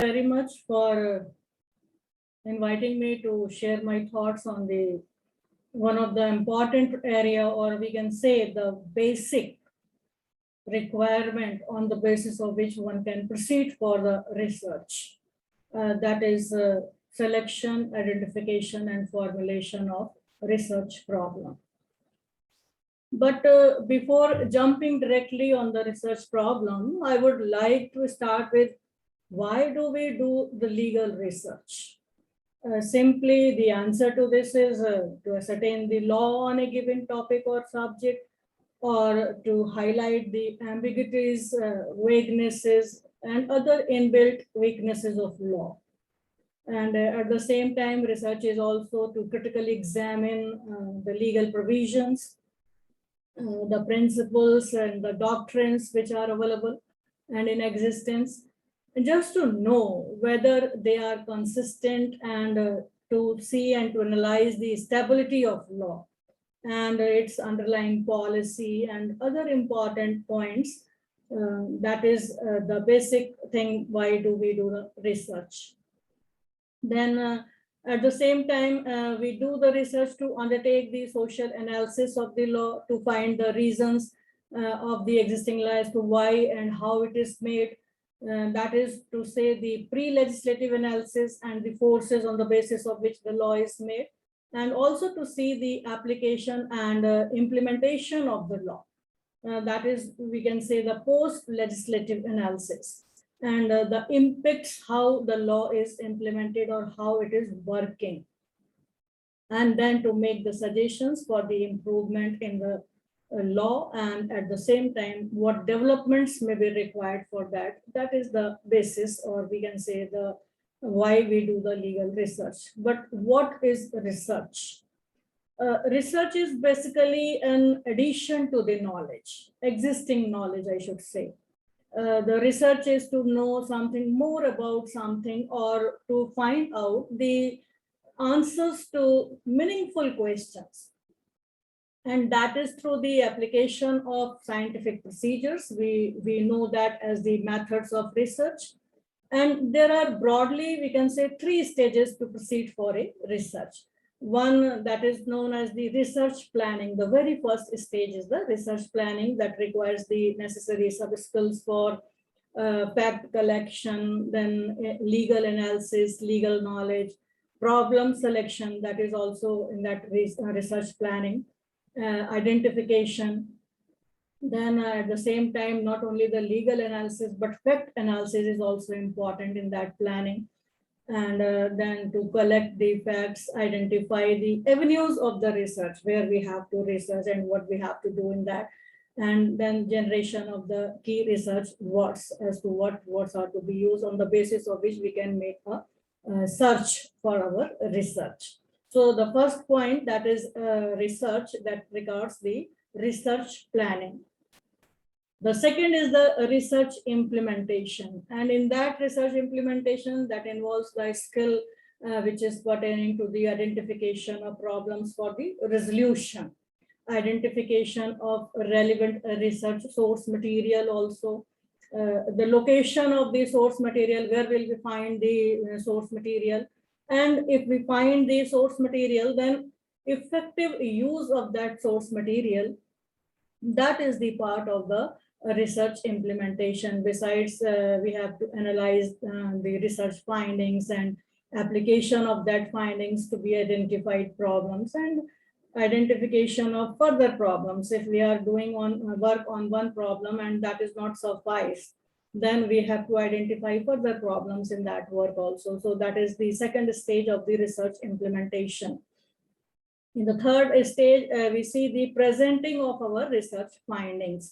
very much for inviting me to share my thoughts on the one of the important area, or we can say the basic requirement on the basis of which one can proceed for the research. That is selection, identification, and formulation of research problem. But before jumping directly on the research problem, I would like to start with why do we do the legal research? Simply, the answer to this is to ascertain the law on a given topic or subject, or to highlight the ambiguities, vaguenesses, and other inbuilt weaknesses of law. And at the same time, research is also to critically examine the legal provisions, the principles and the doctrines which are available and in existence, just to know whether they are consistent, and to see and to analyze the stability of law and its underlying policy and other important points. That is the basic thing, why do we do the research. Then at the same time, we do the research to undertake the social analysis of the law, to find the reasons of the existing law as to why and how it is made. That is to say the pre-legislative analysis and the forces on the basis of which the law is made, and also to see the application and implementation of the law. That is, we can say, the post-legislative analysis, and the impacts, how the law is implemented or how it is working. And then to make the suggestions for the improvement in the law, and at the same time what developments may be required for that. That is the basis, or we can say the why we do the legal research. But what is research? Research is basically an addition to the knowledge, existing knowledge, I should say. The research is to know something more about something, or to find out the answers to meaningful questions. And that is through the application of scientific procedures. We know that as the methods of research. And there are broadly, we can say, 3 stages to proceed for a research. One that is known as the research planning. The very first stage is the research planning, that requires the necessary sub-skills for fact collection, then legal analysis, legal knowledge, problem selection, that is also in that research planning. Identification. Then at the same time, not only the legal analysis, but fact analysis is also important in that planning. And then to collect the facts, identify the avenues of the research, where we have to research and what we have to do in that. And then generation of the key research words, as to what words are to be used, on the basis of which we can make a search for our research. So the first point, that is research, that regards the research planning. The second is the research implementation. And in that research implementation, that involves the skill which is pertaining to the identification of problems for the resolution, identification of relevant research source material also, the location of the source material, where will we find the source material. And if we find the source material, then effective use of that source material, that is the part of the research implementation. Besides, we have to analyze the research findings and application of that findings to be identified problems, and identification of further problems. If we are doing work on one problem and that is not suffice, then we have to identify further problems in that work also. So that is the second stage of the research implementation. In the third stage, we see the presenting of our research findings.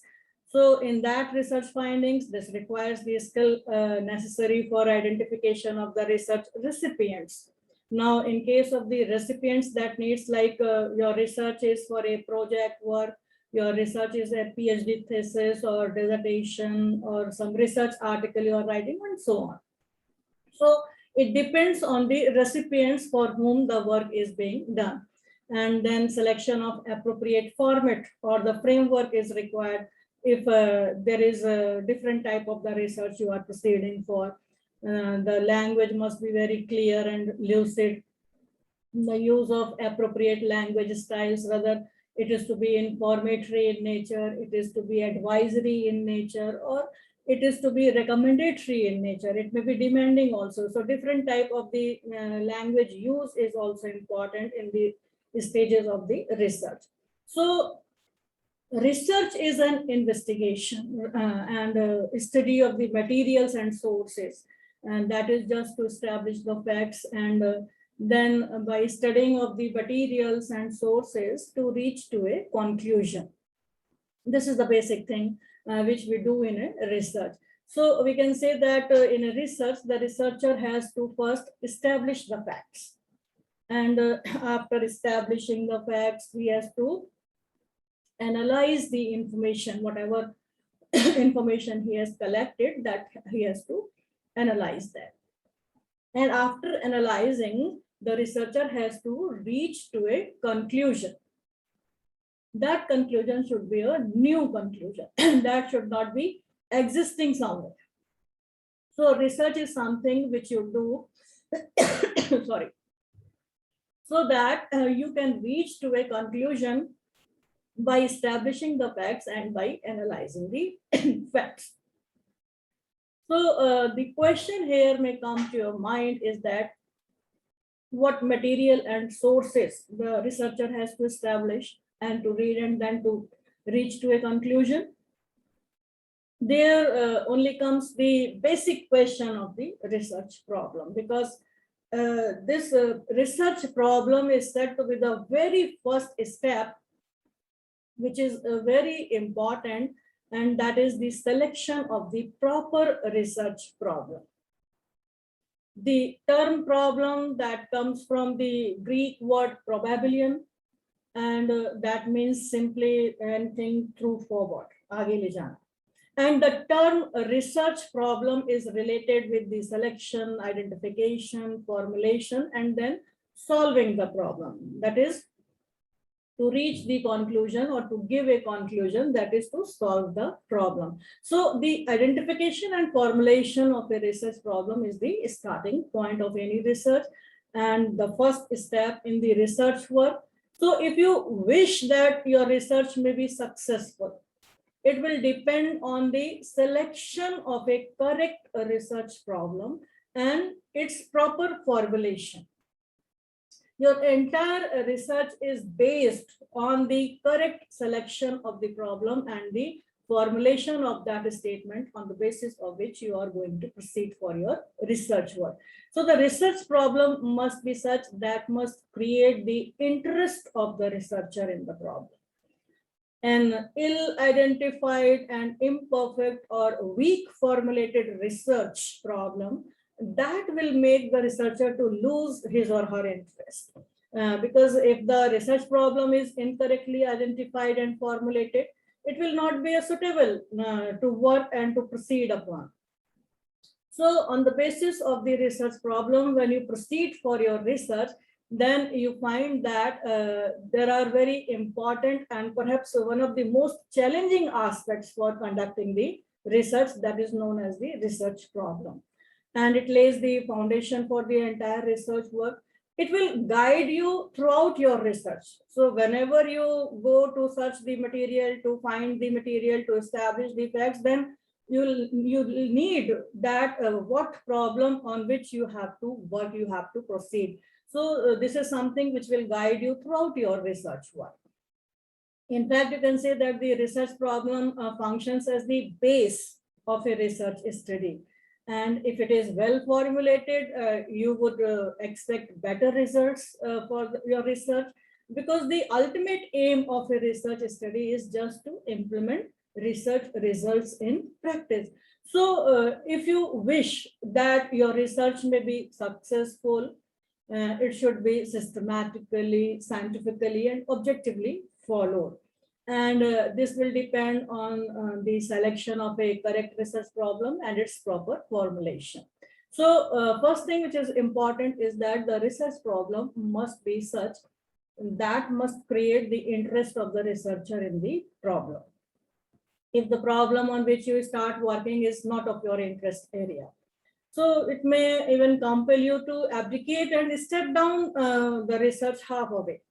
So in that research findings, this requires the skill necessary for identification of the research recipients. Now, in case of the recipients, that needs like your research is for a project work, your research is a PhD thesis or dissertation or some research article you are writing, and so on. So it depends on the recipients for whom the work is being done. And then selection of appropriate format or the framework is required if there is a different type of the research you are proceeding for. The language must be very clear and lucid. The use of appropriate language styles, whether it is to be informatory in nature, it is to be advisory in nature, or it is to be recommendatory in nature. It may be demanding also. So different type of the language use is also important in the stages of the research. So research is an investigation and a study of the materials and sources, and that is just to establish the facts, and then by studying of the materials and sources to reach to a conclusion. This is the basic thing which we do in a research. So we can say that in a research, the researcher has to first establish the facts. And after establishing the facts, he has to analyze the information, whatever information he has collected, that he has to analyze that. And after analyzing, the researcher has to reach to a conclusion. That conclusion should be a new conclusion. That should not be existing somewhere. So research is something which you do, sorry, so that you can reach to a conclusion by establishing the facts and by analyzing the facts. So the question here may come to your mind is that what material and sources the researcher has to establish and to read and then to reach to a conclusion. There only comes the basic question of the research problem, because this research problem is said to be the very first step, which is very important, and that is the selection of the proper research problem. The term problem that comes from the Greek word probabilion, and that means simply anything through forward, aage le jana. And the term research problem is related with the selection, identification, formulation, and then solving the problem. That is to reach the conclusion or to give a conclusion, that is to solve the problem. So the identification and formulation of a research problem is the starting point of any research and the first step in the research work. So if you wish that your research may be successful, it will depend on the selection of a correct research problem and its proper formulation. Your entire research is based on the correct selection of the problem and the formulation of that statement, on the basis of which you are going to proceed for your research work. So the research problem must be such that must create the interest of the researcher in the problem. An ill-identified and imperfect or weak formulated research problem, that will make the researcher to lose his or her interest. Because if the research problem is incorrectly identified and formulated, it will not be suitable to work and to proceed upon. So on the basis of the research problem, when you proceed for your research, then you find that there are very important and perhaps one of the most challenging aspects for conducting the research, that is known as the research problem. And it lays the foundation for the entire research work. It will guide you throughout your research. So whenever you go to search the material, to find the material, to establish the facts, then you'll need that what problem on which you have to work, you have to proceed. So this is something which will guide you throughout your research work. In fact, you can say that the research problem functions as the base of a research study. And if it is well formulated, you would expect better results for your research, because the ultimate aim of a research study is just to implement research results in practice. So if you wish that your research may be successful, it should be systematically, scientifically, and objectively followed. And this will depend on the selection of a correct research problem and its proper formulation. So first thing which is important is that the research problem must be such that must create the interest of the researcher in the problem. If the problem on which you start working is not of your interest area, So it may even compel you to abdicate and step down the research halfway.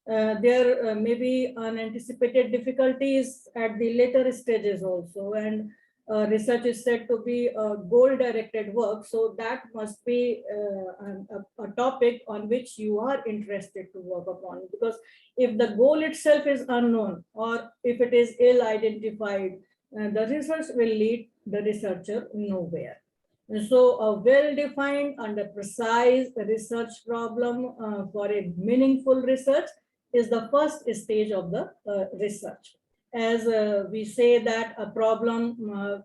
There may be unanticipated difficulties at the later stages also, and research is said to be a goal-directed work, so that must be a topic on which you are interested to work upon. Because if the goal itself is unknown, or if it is ill-identified, the research will lead the researcher nowhere. So a well-defined and a precise research problem for a meaningful research is the first stage of the research. As we say that a problem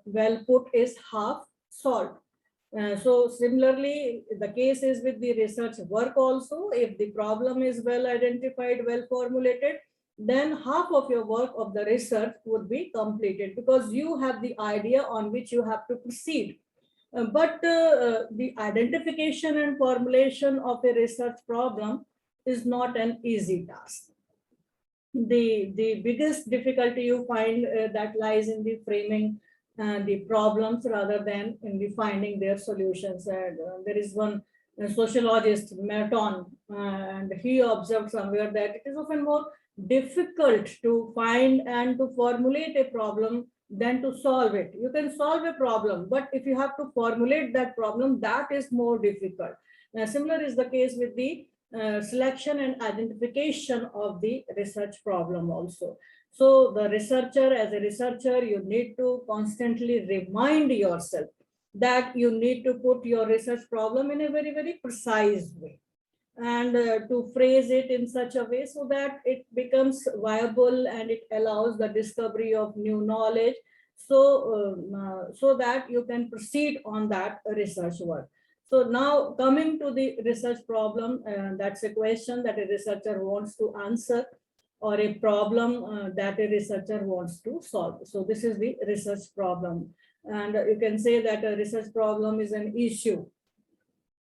well put is half solved. So similarly, the case is with the research work also. If the problem is well identified, well formulated, then half of your work of the research would be completed, because you have the idea on which you have to proceed. But the identification and formulation of a research problem is not an easy task. The biggest difficulty you find that lies in the framing the problems rather than in the finding their solutions. And there is one sociologist, Merton, and he observed somewhere that it is often more difficult to find and to formulate a problem than to solve it. You can solve a problem, but if you have to formulate that problem, that is more difficult. Similar is the case with the selection and identification of the research problem also. So the researcher, as a researcher, you need to constantly remind yourself that you need to put your research problem in a very, very precise way, and to phrase it in such a way so that it becomes viable and it allows the discovery of new knowledge, so that you can proceed on that research work. So now coming to the research problem, that's a question that a researcher wants to answer, or a problem that a researcher wants to solve. So this is the research problem. And you can say that a research problem is an issue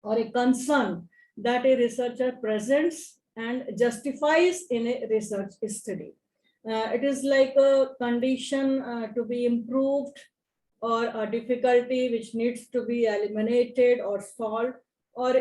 or a concern that a researcher presents and justifies in a research study. It is like a condition to be improved, or a difficulty which needs to be eliminated or solved, or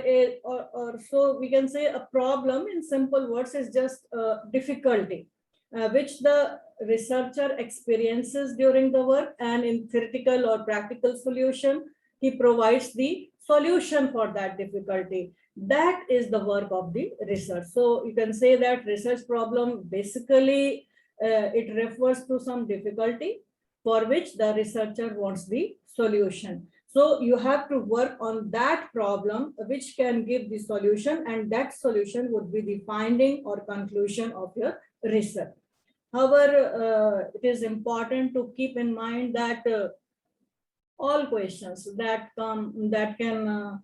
so we can say a problem in simple words is just a difficulty which the researcher experiences during the work, and in theoretical or practical solution he provides the solution for that difficulty. That is the work of the research. So you can say that research problem basically it refers to some difficulty for which the researcher wants the solution. So you have to work on that problem which can give the solution, and that solution would be the finding or conclusion of your research. However, it is important to keep in mind that all questions that can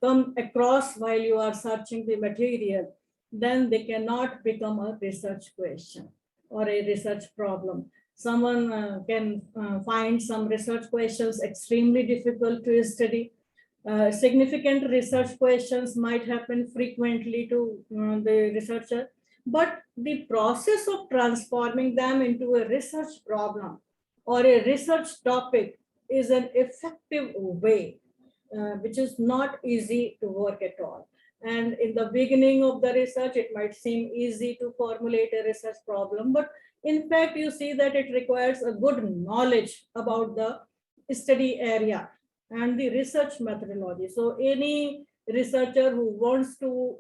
come across while you are searching the material, then they cannot become a research question or a research problem. Someone can find some research questions extremely difficult to study. Significant research questions might happen frequently to the researcher, but the process of transforming them into a research problem or a research topic is an effective way, which is not easy to work at all. And in the beginning of the research, it might seem easy to formulate a research problem, but in fact, you see that it requires a good knowledge about the study area and the research methodology. So any researcher who wants to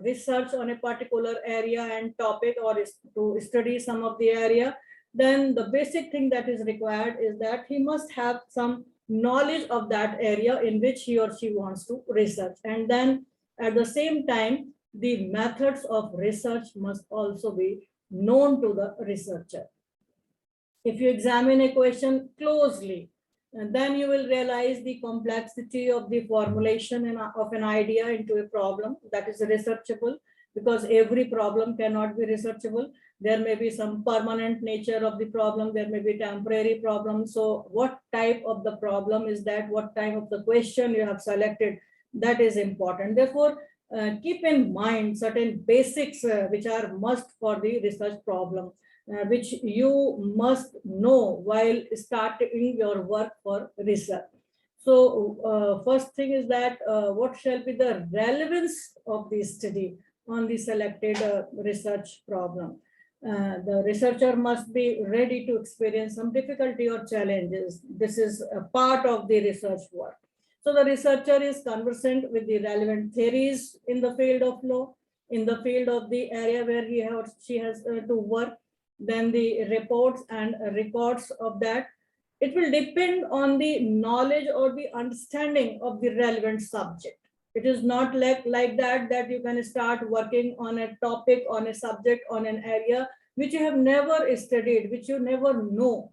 research on a particular area and topic, or is to study some of the area, then the basic thing that is required is that he must have some knowledge of that area in which he or she wants to research. And then at the same time, the methods of research must also be known to the researcher. If you examine a question closely, and then you will realize the complexity of the formulation of an idea into a problem that is researchable, because every problem cannot be researchable. There may be some permanent nature of the problem, there may be temporary problem. So what type of the problem is that, what type of the question you have selected, that is important. Therefore, keep in mind certain basics which are must for the research problem, which you must know while starting your work for research. So first thing is that what shall be the relevance of the study on the selected research problem. The researcher must be ready to experience some difficulty or challenges. This is a part of the research work. So the researcher is conversant with the relevant theories in the field of law, in the field of the area where he or she has to work, then the reports and records of that. It will depend on the knowledge or the understanding of the relevant subject. It is not like that you can start working on a topic, on a subject, on an area which you have never studied, which you never know.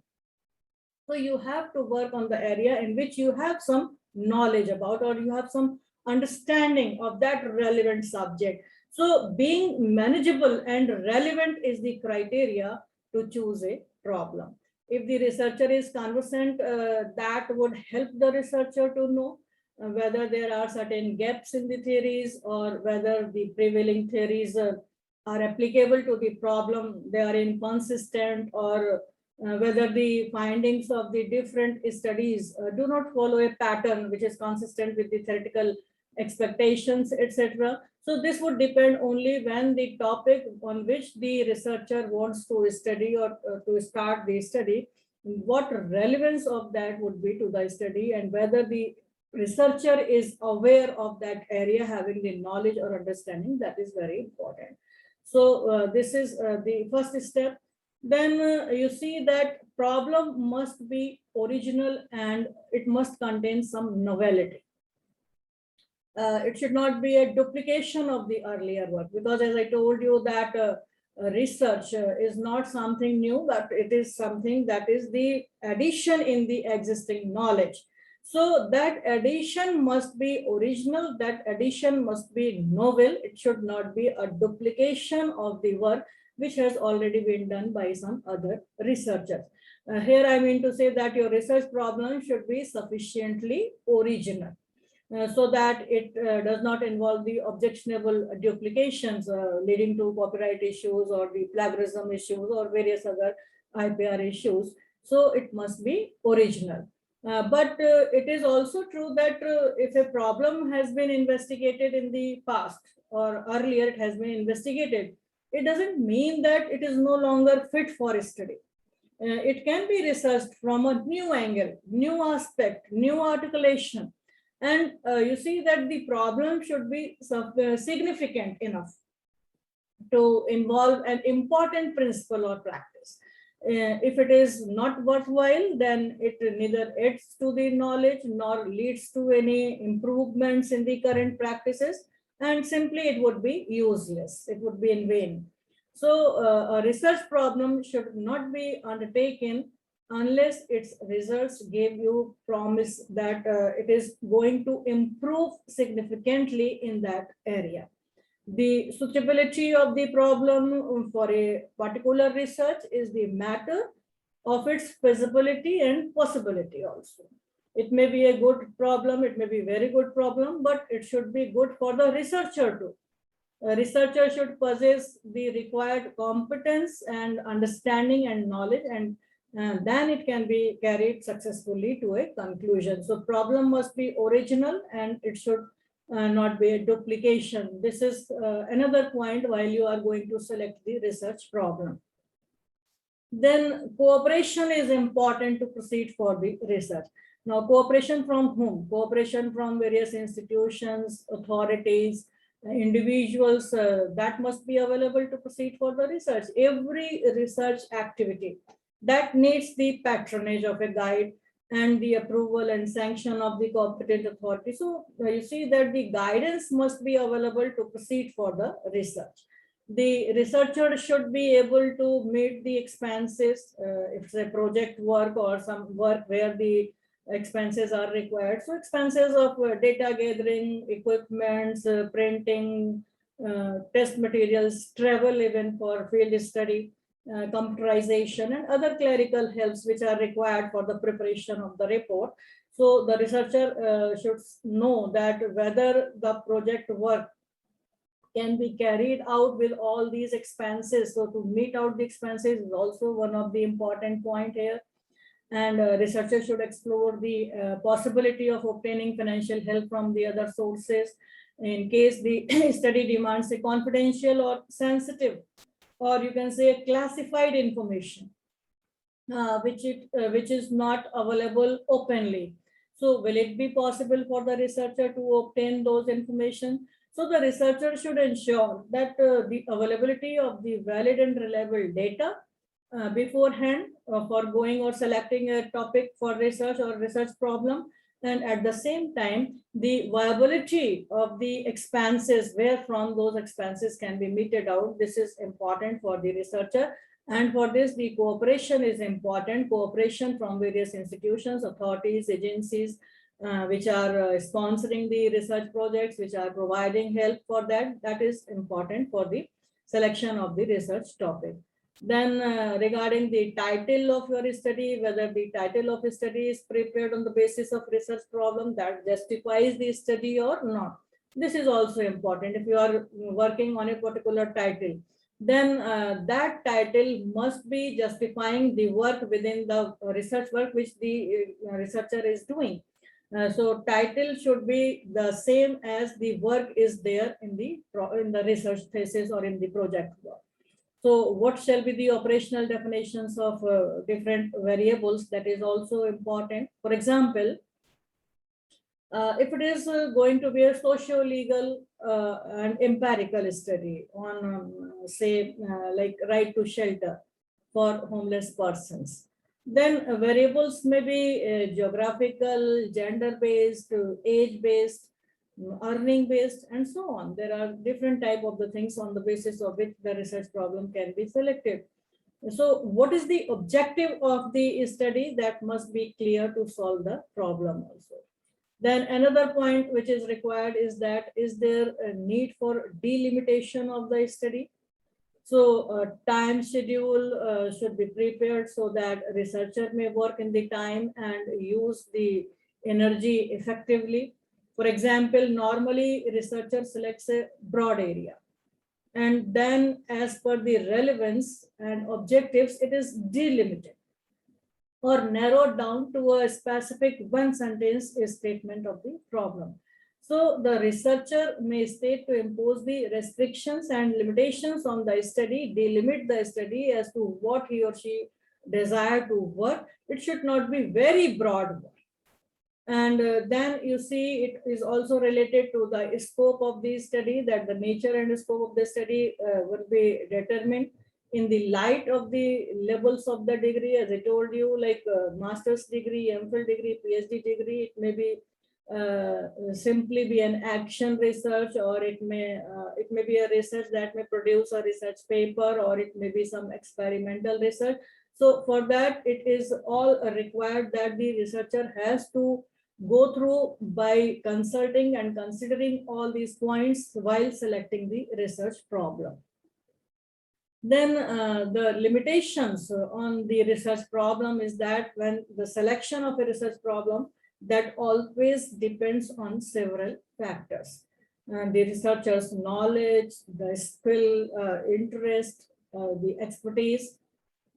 So you have to work on the area in which you have some knowledge about, or you have some understanding of that relevant subject. So being manageable and relevant is the criteria to choose a problem. If the researcher is conversant, that would help the researcher to know whether there are certain gaps in the theories, or whether the prevailing theories are applicable to the problem, they are inconsistent, or whether the findings of the different studies do not follow a pattern which is consistent with the theoretical expectations, etc. So this would depend only when the topic on which the researcher wants to study, or to start the study, what relevance of that would be to the study, and whether the researcher is aware of that area, having the knowledge or understanding. That is very important. So this is the first step. Then you see that problem must be original and it must contain some novelty. It should not be a duplication of the earlier work, because as I told you that research is not something new, but it is something that is the addition in the existing knowledge. So that addition must be original, that addition must be novel. It should not be a duplication of the work which has already been done by some other researchers. Here I mean to say that your research problem should be sufficiently original, so that it does not involve the objectionable duplications leading to copyright issues, or the plagiarism issues, or various other IPR issues. So it must be original. But it is also true that if a problem has been investigated in the past, or earlier it has been investigated, it doesn't mean that it is no longer fit for study. It can be researched from a new angle, new aspect, new articulation. And you see that the problem should be significant enough to involve an important principle or practice. If it is not worthwhile, then it neither adds to the knowledge nor leads to any improvements in the current practices, and simply it would be useless. It would be in vain. So a research problem should not be undertaken unless its results give you promise that it is going to improve significantly in that area. The suitability of the problem for a particular research is the matter of its feasibility and possibility also. It may be a good problem, it may be a very good problem, but it should be good for the researcher too. A researcher should possess the required competence and understanding and knowledge, and then it can be carried successfully to a conclusion. So problem must be original, and it should not be a duplication. This is another point while you are going to select the research problem. Then cooperation is important to proceed for the research. Now, cooperation from whom? Cooperation from various institutions, authorities, individuals, that must be available to proceed for the research. Every research activity that needs the patronage of a guide and the approval and sanction of the competent authority. So you see that the guidance must be available to proceed for the research. The researcher should be able to meet the expenses, if it's a project work or some work where the expenses are required. So expenses of data gathering, equipments, printing, test materials, travel even for field study, computerization, and other clerical helps which are required for the preparation of the report. So the researcher should know that whether the project work can be carried out with all these expenses. So to meet out the expenses is also one of the important point here. And researchers should explore the possibility of obtaining financial help from the other sources in case the study demands a confidential or sensitive, or you can say classified information, which is not available openly. So will it be possible for the researcher to obtain those information? So the researcher should ensure that the availability of the valid and reliable data beforehand for going or selecting a topic for research or research problem, and at the same time the viability of the expenses, where from those expenses can be meted out. This is important for the researcher, and for this the cooperation is important, cooperation from various institutions, authorities, agencies which are sponsoring the research projects, which are providing help for that. That is important for the selection of the research topic. Then regarding the title of your study, whether the title of the study is prepared on the basis of research problem that justifies the study or not. This is also important. If you are working on a particular title, then that title must be justifying the work within the research work which the researcher is doing. So title should be the same as the work is there in the research thesis or in the project work. So what shall be the operational definitions of different variables? That is also important. For example, if it is going to be a socio-legal and empirical study on, say, like right to shelter for homeless persons, then variables may be geographical, gender-based, age-based, earning based, and so on. There are different type of the things on the basis of which the research problem can be selected. So what is the objective of the study? That must be clear to solve the problem also. Then another point which is required is that, is there a need for delimitation of the study? So time schedule should be prepared so that researcher may work in the time and use the energy effectively. For example, normally researcher selects a broad area, and then as per the relevance and objectives, it is delimited or narrowed down to a specific one sentence statement of the problem. So the researcher may state to impose the restrictions and limitations on the study, delimit the study as to what he or she desire to work. It should not be very broad work. And then you see it is also related to the scope of the study, that the nature and scope of the study will be determined in the light of the levels of the degree. As I told you, like master's degree, MPhil degree, PhD degree, it may be simply be an action research, or it may be a research that may produce a research paper, or it may be some experimental research. So for that, it is all required that the researcher has to go through by consulting and considering all these points while selecting the research problem. Then the limitations on the research problem is that when the selection of a research problem, that always depends on several factors. The researcher's knowledge, the skill, interest, the expertise.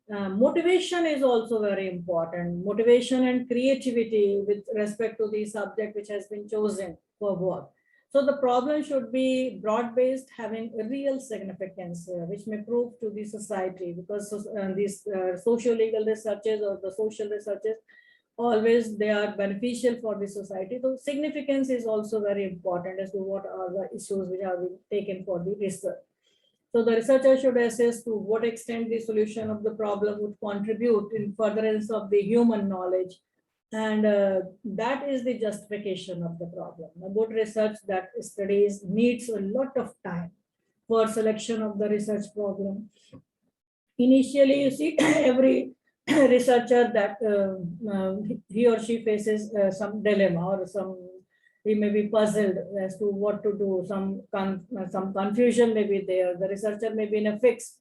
Motivation is also very important. Motivation and creativity with respect to the subject which has been chosen for work. So the problem should be broad-based, having a real significance, which may prove to the society, because these socio-legal researches or the social researches, always they are beneficial for the society. So significance is also very important as to what are the issues which are being taken for the research. So the researcher should assess to what extent the solution of the problem would contribute in furtherance of the human knowledge. And that is the justification of the problem. A good research that studies needs a lot of time for selection of the research problem. Initially, you see every researcher that he or she faces some dilemma, or he may be puzzled as to what to do. Some confusion may be there. The researcher may be in a fix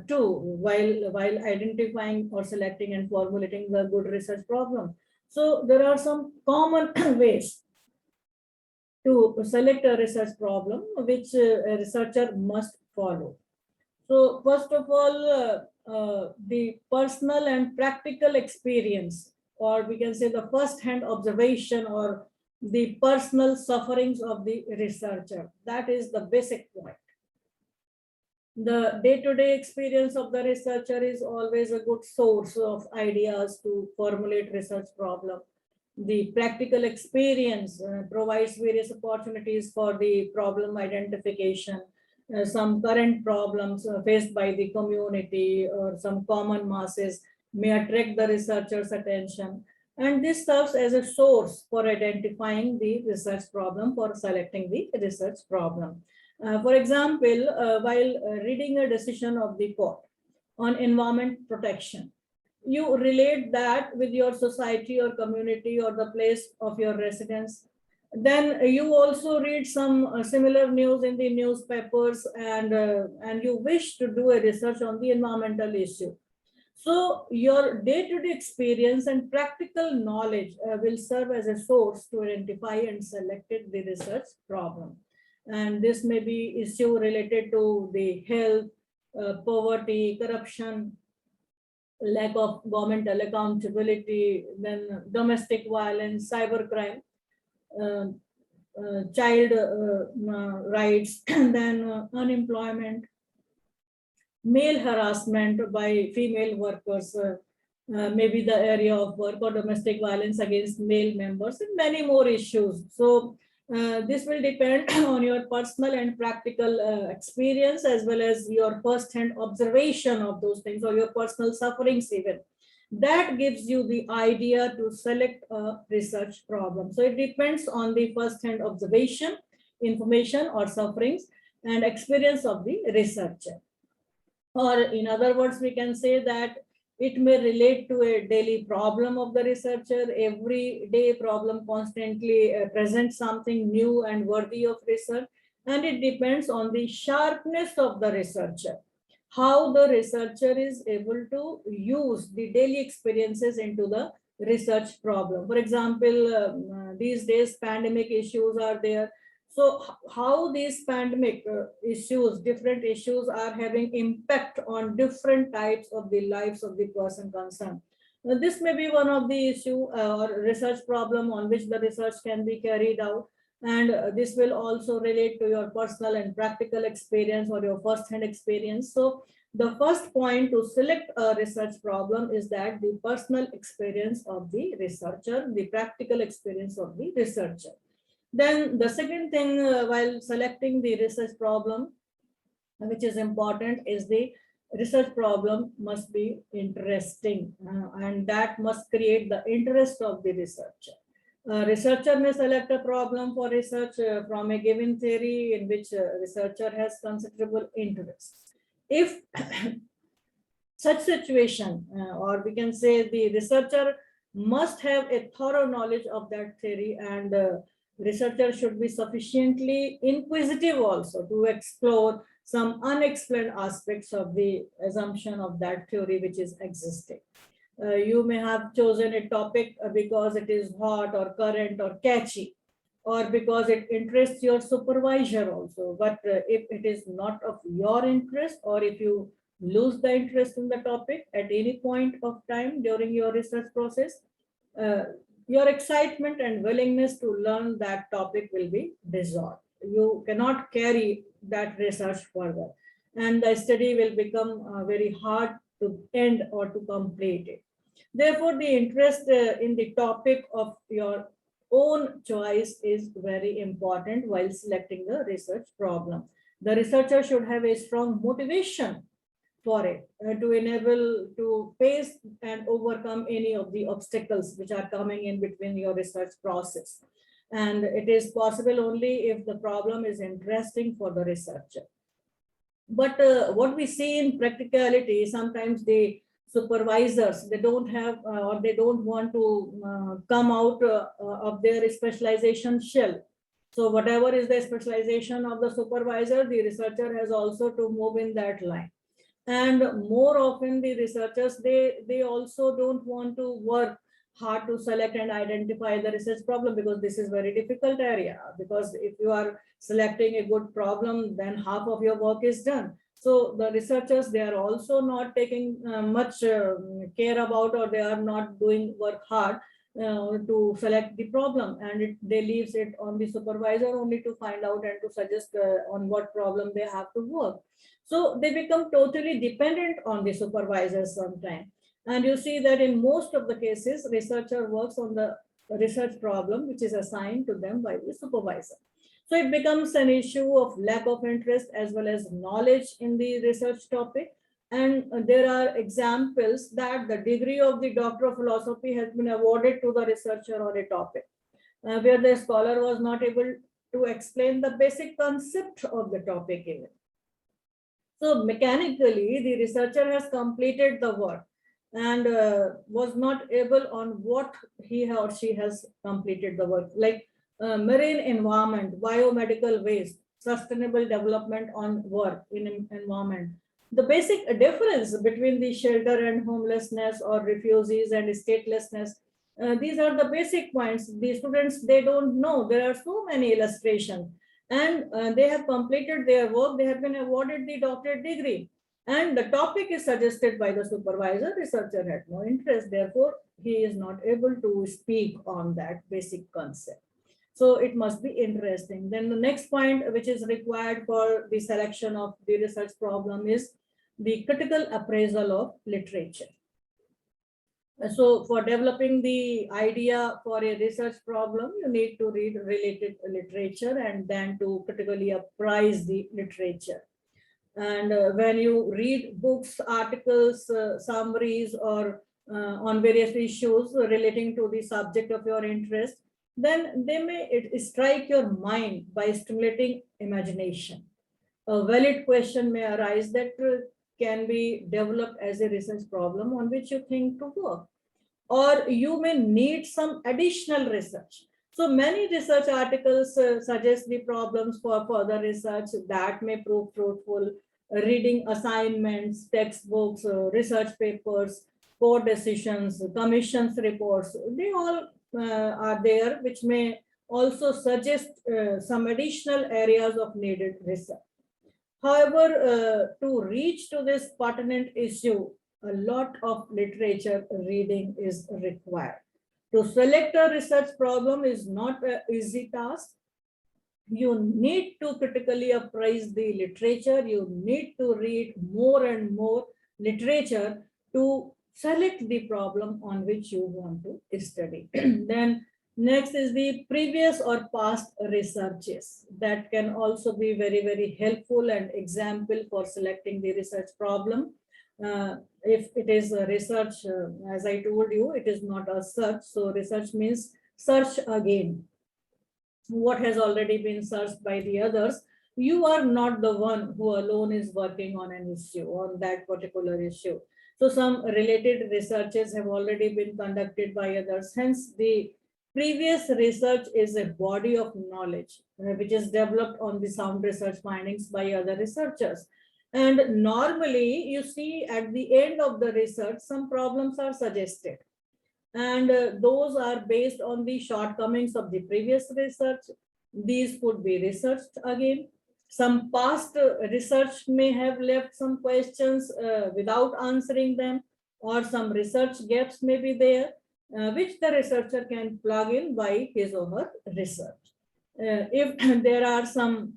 too while identifying or selecting and formulating the good research problem. So there are some common ways to select a research problem which a researcher must follow. So first of all, the personal and practical experience, or we can say the first-hand observation or the personal sufferings of the researcher. That is the basic point. The day-to-day experience of the researcher is always a good source of ideas to formulate research problem. The practical experience provides various opportunities for the problem identification, some current problems faced by the community or some common masses may attract the researcher's attention. And this serves as a source for identifying the research problem, for selecting the research problem. For example, while reading a decision of the court on environment protection, you relate that with your society or community or the place of your residence. Then you also read some similar news in the newspapers, and you wish to do a research on the environmental issue. So your day-to-day experience and practical knowledge will serve as a source to identify and select the research problem. And this may be issue related to the health, poverty, corruption, lack of governmental accountability, then domestic violence, cybercrime, uh, child rights, then unemployment, male harassment by female workers, maybe the area of work, or domestic violence against male members, and many more issues. So this will depend on your personal and practical experience, as well as your first-hand observation of those things, or your personal sufferings even. That gives you the idea to select a research problem. So it depends on the first-hand observation, information or sufferings and experience of the researcher. Or in other words, we can say that it may relate to a daily problem of the researcher. Every day problem constantly presents something new and worthy of research. And it depends on the sharpness of the researcher, how the researcher is able to use the daily experiences into the research problem. For example, these days pandemic issues are there. So how these pandemic issues, different issues are having impact on different types of the lives of the person concerned. Now, this may be one of the issue or research problem on which the research can be carried out. And this will also relate to your personal and practical experience or your first-hand experience. So the first point to select a research problem is that the personal experience of the researcher, the practical experience of the researcher. Then the second thing while selecting the research problem, which is important, is the research problem must be interesting, and that must create the interest of the researcher. Researcher may select a problem for research from a given theory in which researcher has considerable interest. If such situation, or we can say the researcher must have a thorough knowledge of that theory, and researcher should be sufficiently inquisitive also to explore some unexplained aspects of the assumption of that theory which is existing. You may have chosen a topic because it is hot or current or catchy, or because it interests your supervisor also. But if it is not of your interest, or if you lose the interest in the topic at any point of time during your research process, uh, your excitement and willingness to learn that topic will be dissolved. You cannot carry that research further, and the study will become very hard to end or to complete it. Therefore, the interest in the topic of your own choice is very important while selecting the research problem. The researcher should have a strong motivation for it to enable to face and overcome any of the obstacles which are coming in between your research process. And it is possible only if the problem is interesting for the researcher. But what we see in practicality, sometimes the supervisors, they don't have or they don't want to come out of their specialization shell. So whatever is the specialization of the supervisor, the researcher has also to move in that line. And more often the researchers, they also don't want to work hard to select and identify the research problem, because this is very difficult area. Because if you are selecting a good problem, then half of your work is done. So the researchers, they are also not taking much care about, or they are not doing work hard to select the problem, and they leaves it on the supervisor only to find out and to suggest on what problem they have to work. So they become totally dependent on the supervisors sometimes. And you see that in most of the cases, researcher works on the research problem which is assigned to them by the supervisor. So it becomes an issue of lack of interest as well as knowledge in the research topic. And there are examples that the degree of the Doctor of Philosophy has been awarded to the researcher on a topic, where the scholar was not able to explain the basic concept of the topic even. So mechanically, the researcher has completed the work and was not able on what he or she has completed the work, like marine environment, biomedical waste, sustainable development on work in environment. The basic difference between the shelter and homelessness or refugees and statelessness, these are the basic points. The students, they don't know. There are so many illustrations, and they have completed their work. They have been awarded the doctorate degree, and the topic is suggested by the supervisor. Researcher had no interest, therefore he is not able to speak on that basic concept. So it must be interesting. Then the next point which is required for the selection of the research problem is the critical appraisal of literature. So for developing the idea for a research problem, you need to read related literature and then to critically appraise the literature. And when you read books, articles, summaries, or on various issues relating to the subject of your interest, then they may strike your mind by stimulating imagination. A valid question may arise that can be developed as a research problem on which you think to work. Or you may need some additional research. So many research articles suggest the problems for further research that may prove fruitful. Reading assignments, textbooks, research papers, court decisions, commissions reports, they all are there, which may also suggest some additional areas of needed research. However, to reach to this pertinent issue, a lot of literature reading is required. To select a research problem is not an easy task. You need to critically appraise the literature. You need to read more and more literature to select the problem on which you want to study. Then next is the previous or past researches. That can also be very, very helpful and example for selecting the research problem. If it is a research, as I told you, it is not a search. So research means search again what has already been searched by the others. You are not the one who alone is working on an issue, on that particular issue. So some related researches have already been conducted by others. Hence, the previous research is a body of knowledge which is developed on the sound research findings by other researchers. And normally, you see at the end of the research, some problems are suggested. And those are based on the shortcomings of the previous research. These could be researched again. Some past research may have left some questions without answering them, or some research gaps may be there, which the researcher can plug in by his or her research. If there are some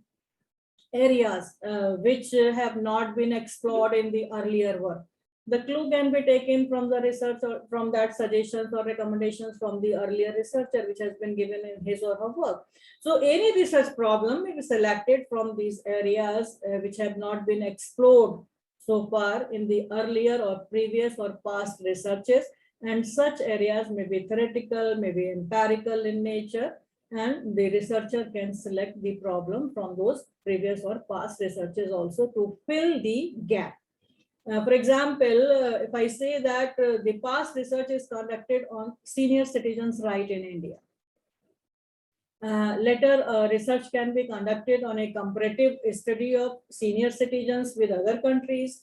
areas which have not been explored in the earlier work, the clue can be taken from the research or from that suggestions or recommendations from the earlier researcher which has been given in his or her work. So any research problem may be selected from these areas which have not been explored so far in the earlier or previous or past researches, and such areas may be theoretical, may be empirical in nature, and the researcher can select the problem from those previous or past researches also to fill the gap. For example, if I say that the past research is conducted on senior citizens' right in India. Later, research can be conducted on a comparative study of senior citizens with other countries,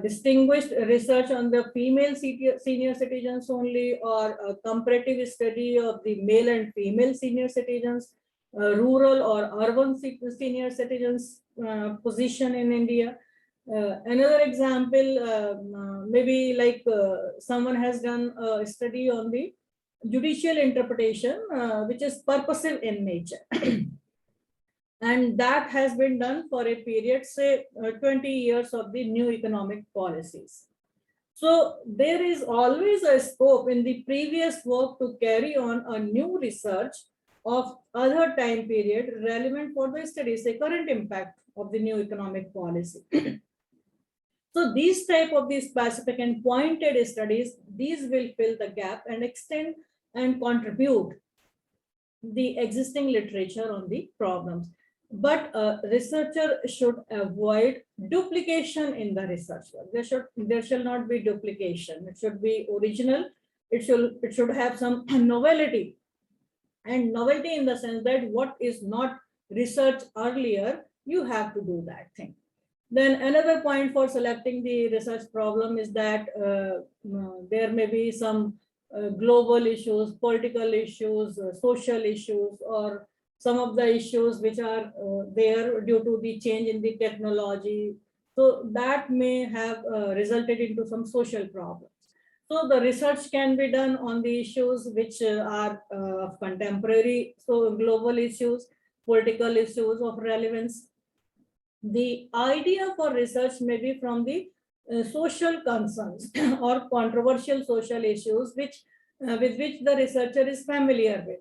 distinguished research on the female senior citizens only, or a comparative study of the male and female senior citizens, rural or urban senior citizens position in India. Another example, maybe like someone has done a study on the judicial interpretation, which is purposive in nature. And that has been done for a period, say 20 years of the new economic policies. So there is always a scope in the previous work to carry on a new research of other time period relevant for the study, say current impact of the new economic policy. So these type of these specific and pointed studies, these will fill the gap and extend and contribute the existing literature on the problems. But a researcher should avoid duplication in the research work. There shall not be duplication. It should be original. It should have some novelty, and novelty in the sense that what is not researched earlier, you have to do that thing. Then another point for selecting the research problem is that there may be some global issues, political issues, social issues, or some of the issues which are there due to the change in the technology. So that may have resulted into some social problems. So the research can be done on the issues which are of contemporary, so global issues, political issues of relevance. The idea for research may be from the social concerns or controversial social issues with which the researcher is familiar with.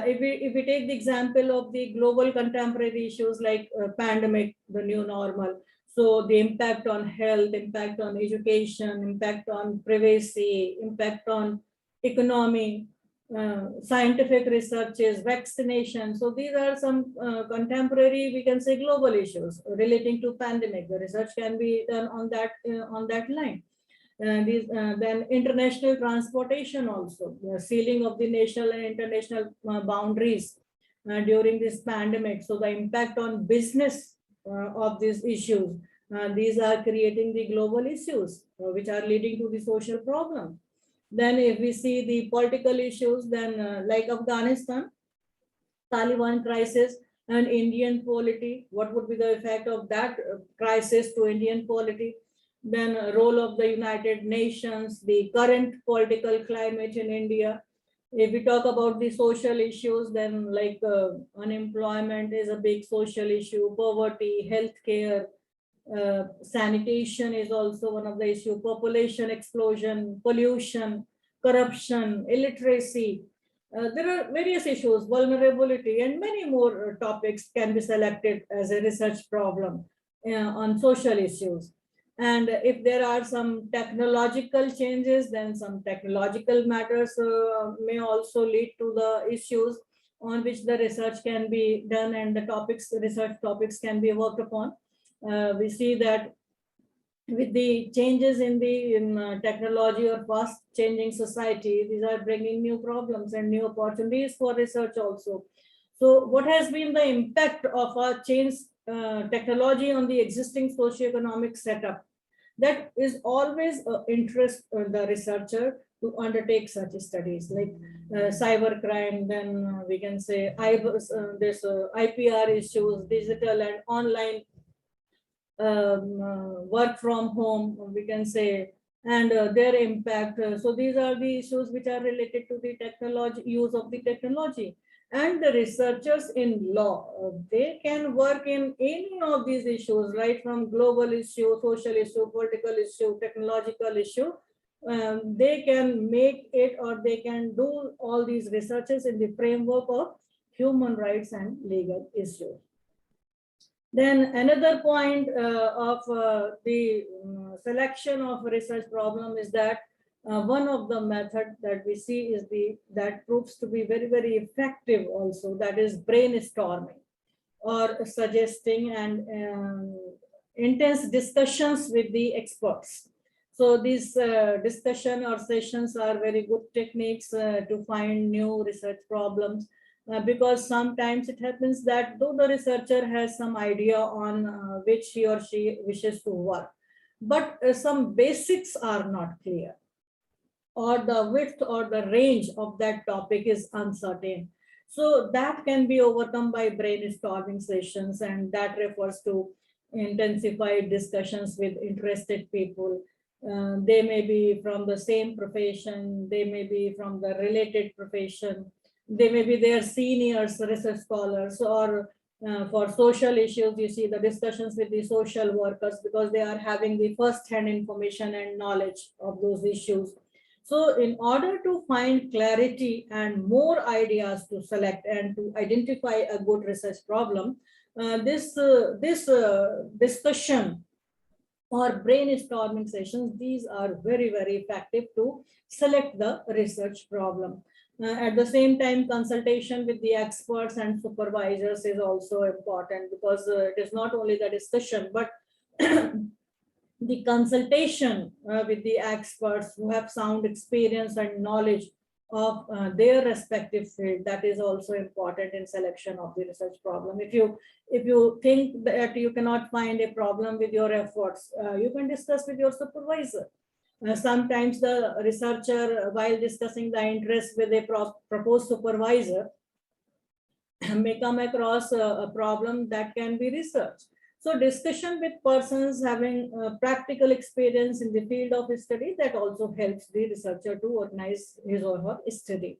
If we take the example of the global contemporary issues like pandemic, the new normal, so the impact on health, impact on education, impact on privacy, impact on economy, scientific researches, vaccination. So these are some contemporary, we can say, global issues relating to pandemic. The research can be done on that line. Then international transportation also, the sealing of the national and international boundaries during this pandemic. So the impact on business of these issues, these are creating the global issues which are leading to the social problem. Then if we see the political issues, then like Afghanistan, Taliban crisis and Indian polity, what would be the effect of that crisis to Indian polity? Then role of the United Nations, the current political climate in India. If we talk about the social issues, then like unemployment is a big social issue, poverty, healthcare, sanitation is also one of the issue, population explosion, pollution, corruption, illiteracy. There are various issues, vulnerability, and many more topics can be selected as a research problem on social issues. And if there are some technological changes, then some technological matters may also lead to the issues on which the research can be done and the research topics can be worked upon. We see that with the changes in the technology or fast changing society, these are bringing new problems and new opportunities for research also. So what has been the impact of our change technology on the existing socioeconomic setup? That is always interest the researcher to undertake such studies like cybercrime, then we can say this IPR issues, digital and online work from home, we can say, and their impact. So these are the issues which are related to the technology, use of the technology. And the researchers in law, they can work in any of these issues, right from global issue, social issue, political issue, technological issue. They can make it, or they can do all these researches in the framework of human rights and legal issues. Then another point of the selection of research problem is that one of the methods that we see is that proves to be very, very effective also, that is brainstorming or suggesting and intense discussions with the experts. So these discussion or sessions are very good techniques to find new research problems. Because sometimes it happens that though the researcher has some idea on which he or she wishes to work, but some basics are not clear, or the width or the range of that topic is uncertain. So that can be overcome by brainstorming sessions, and that refers to intensified discussions with interested people. They may be from the same profession, they may be from the related profession, they may be their seniors, research scholars, or for social issues, you see the discussions with the social workers because they are having the first-hand information and knowledge of those issues. So in order to find clarity and more ideas to select and to identify a good research problem, this discussion or brainstorming sessions, these are very, very effective to select the research problem. At the same time, consultation with the experts and supervisors is also important because it is not only the discussion, but the consultation with the experts who have sound experience and knowledge of their respective field, that is also important in selection of the research problem. If you think that you cannot find a problem with your efforts, you can discuss with your supervisor. Sometimes the researcher, while discussing the interest with a proposed supervisor, may come across a problem that can be researched. So discussion with persons having practical experience in the field of study, that also helps the researcher to organize his or her study.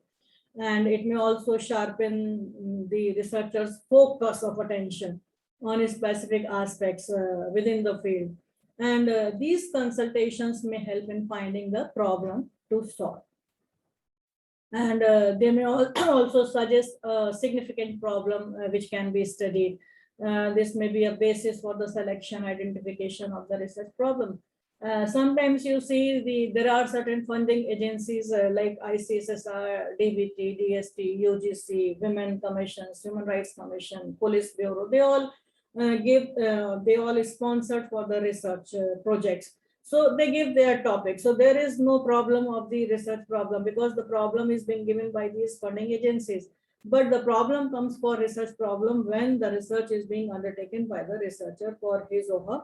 And it may also sharpen the researcher's focus of attention on specific aspects within the field. And these consultations may help in finding the problem to solve. And they may also suggest a significant problem which can be studied. This may be a basis for the selection, identification of the research problem. Sometimes you see there are certain funding agencies like ICSSR, DBT, DST, UGC, Women Commissions, Human Rights Commission, Police Bureau. They all sponsored for the research projects. So they give their topic. So there is no problem of the research problem because the problem is being given by these funding agencies. But the problem comes for research problem when the research is being undertaken by the researcher for his or her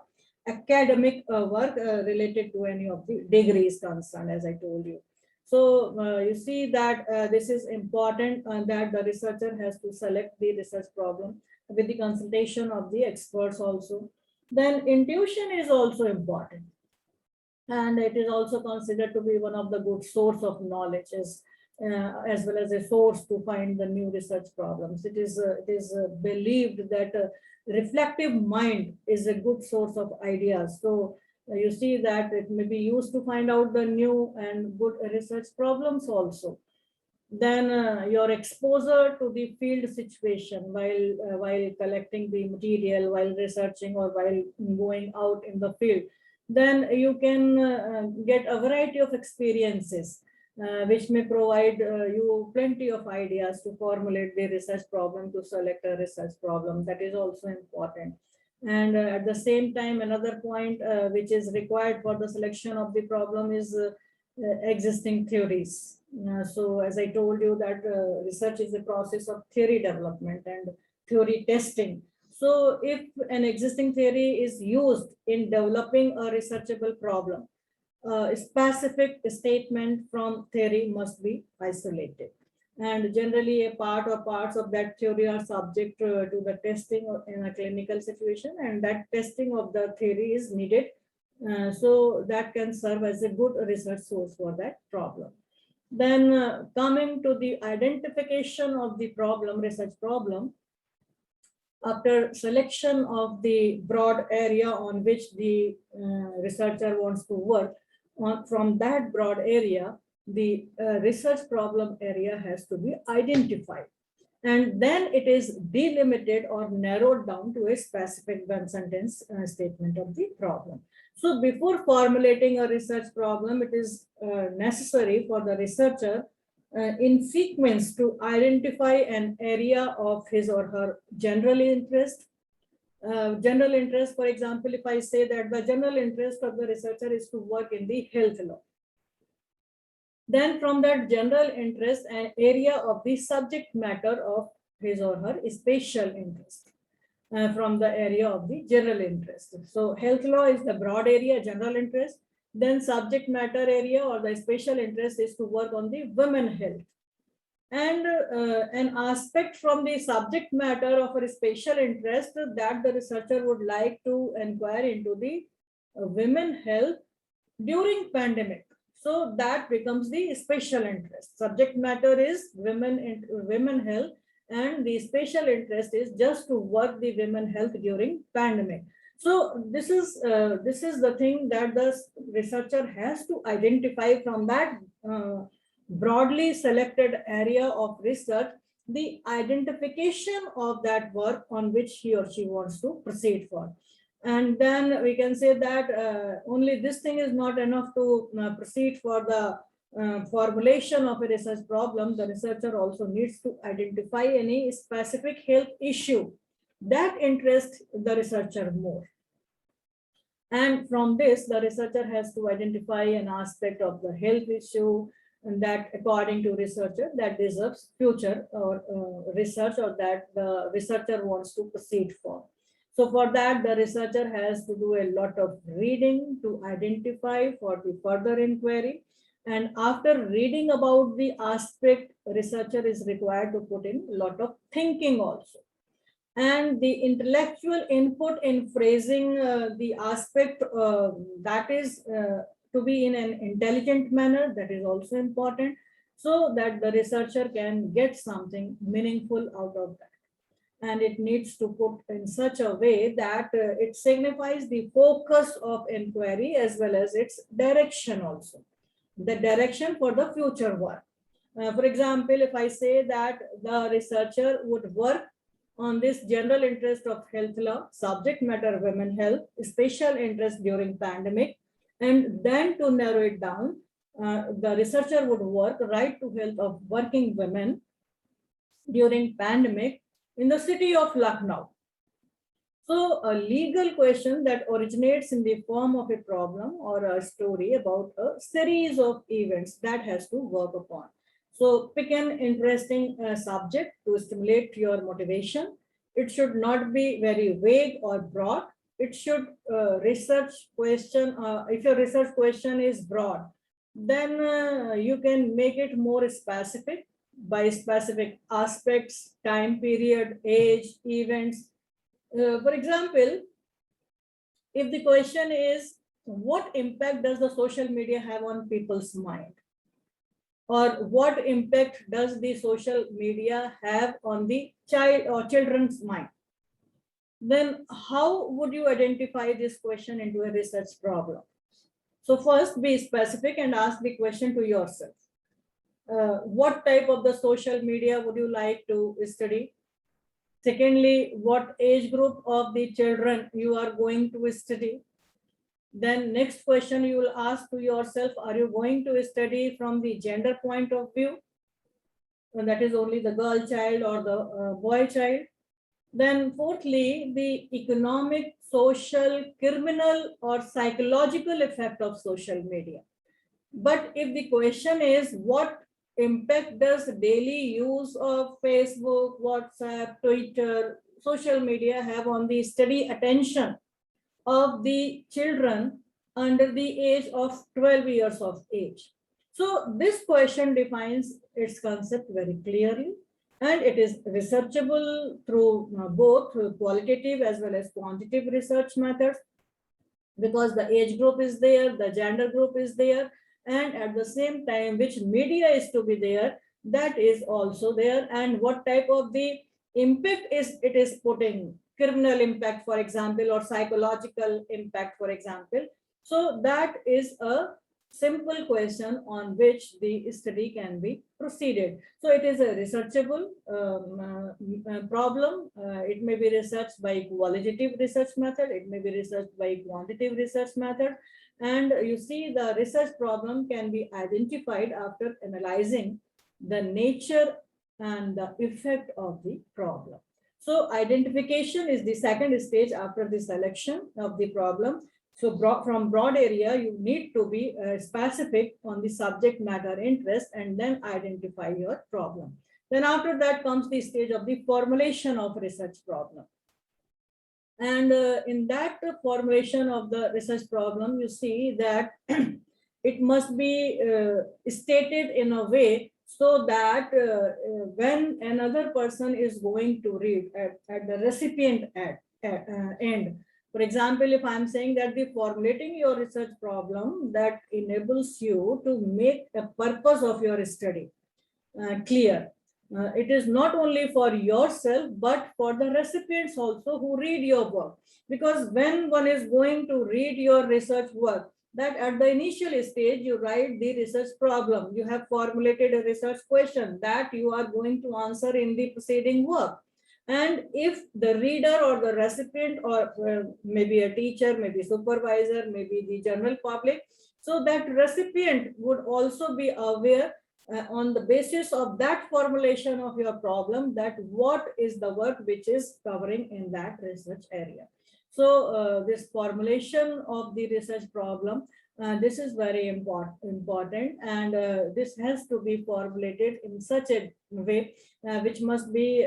academic work related to any of the degrees concerned, as I told you. So you see that this is important that the researcher has to select the research problem with the consultation of the experts also. Then intuition is also important. And it is also considered to be one of the good source of knowledge as well as a source to find the new research problems. It is believed that reflective mind is a good source of ideas. So you see that it may be used to find out the new and good research problems also. Then your exposure to the field situation while collecting the material, while researching, or while going out in the field, then you can get a variety of experiences which may provide you plenty of ideas to formulate the research problem, to select a research problem. That is also important. And at the same time, another point which is required for the selection of the problem is existing theories. So as I told you that research is a process of theory development and theory testing. So if an existing theory is used in developing a researchable problem, a specific statement from theory must be isolated. And generally a part or parts of that theory are subject to the testing in a clinical situation, and that testing of the theory is needed. So that can serve as a good research source for that problem. Then coming to the identification of the problem, research problem, after selection of the broad area on which the researcher wants to work, from that broad area, the research problem area has to be identified. And then it is delimited or narrowed down to a specific one-sentence statement of the problem. So before formulating a research problem, it is necessary for the researcher in sequence to identify an area of his or her general interest. General interest, for example, if I say that the general interest of the researcher is to work in the health law, then from that general interest, an area of the subject matter of his or her special interest from the area of the general interest. So health law is the broad area, general interest. Then subject matter area or the special interest is to work on the women health. and an aspect from the subject matter of a special interest that the researcher would like to inquire into the women health during pandemic. So that becomes the special interest. Subject matter is women health, and the special interest is just to work the women health during pandemic. So this is the thing that the researcher has to identify from that broadly selected area of research, the identification of that work on which he or she wants to proceed for. And then we can say that only this thing is not enough to proceed for the formulation of a research problem. The researcher also needs to identify any specific health issue that interests the researcher more. And from this, the researcher has to identify an aspect of the health issue, and that according to researcher that deserves future or research, or that the researcher wants to proceed for. So for that, the researcher has to do a lot of reading to identify for the further inquiry. And after reading about the aspect, researcher is required to put in a lot of thinking also. And the intellectual input in phrasing the aspect that is to be in an intelligent manner, that is also important, so that the researcher can get something meaningful out of that. And it needs to put in such a way that it signifies the focus of inquiry as well as its direction also, the direction for the future work. For example, if I say that the researcher would work on this general interest of health law, subject matter women health, special interest during pandemic, and then to narrow it down, the researcher would work right to health of working women during pandemic in the city of Lucknow. So a legal question that originates in the form of a problem or a story about a series of events that has to work upon. So pick an interesting subject to stimulate your motivation. It should not be very vague or broad. It should research question. If your research question is broad, then you can make it more specific by specific aspects, time period, age, events. For example, if the question is, what impact does the social media have on people's mind? Or what impact does the social media have on the child or children's mind? Then how would you identify this question into a research problem? So first, be specific and ask the question to yourself. What type of the social media would you like to study? Secondly, what age group of the children you are going to study? Then next question you will ask to yourself, are you going to study from the gender point of view? And that is only the girl child or the boy child. Then fourthly, the economic, social, criminal or psychological effect of social media. But if the question is, what impact does daily use of Facebook, WhatsApp, Twitter, social media have on the study attention of the children under the age of 12 years of age? So this question defines its concept very clearly, and it is researchable through both qualitative as well as quantitative research methods, because the age group is there, the gender group is there, and at the same time which media is to be there, that is also there, and what type of the impact it is putting, criminal impact for example, or psychological impact for example. So that is a simple question on which the study can be proceeded. So it is a researchable problem. It may be researched by qualitative research method, it may be researched by quantitative research method. And you see, the research problem can be identified after analyzing the nature and the effect of the problem. So identification is the second stage after the selection of the problem. So from broad area, you need to be specific on the subject matter interest and then identify your problem. Then after that comes the stage of the formulation of research problem. And in that formulation of the research problem, you see that it must be stated in a way so that when another person is going to read at the recipient end. For example, if I'm saying that the formulating your research problem that enables you to make a purpose of your study clear. It is not only for yourself, but for the recipients also who read your work. Because when one is going to read your research work, that at the initial stage, you write the research problem. You have formulated a research question that you are going to answer in the preceding work. And if the reader or the recipient or maybe a teacher, maybe supervisor, maybe the general public, so that recipient would also be aware on the basis of that formulation of your problem, that what is the work which is covering in that research area. So this formulation of the research problem, this is very important, and this has to be formulated in such a way which must be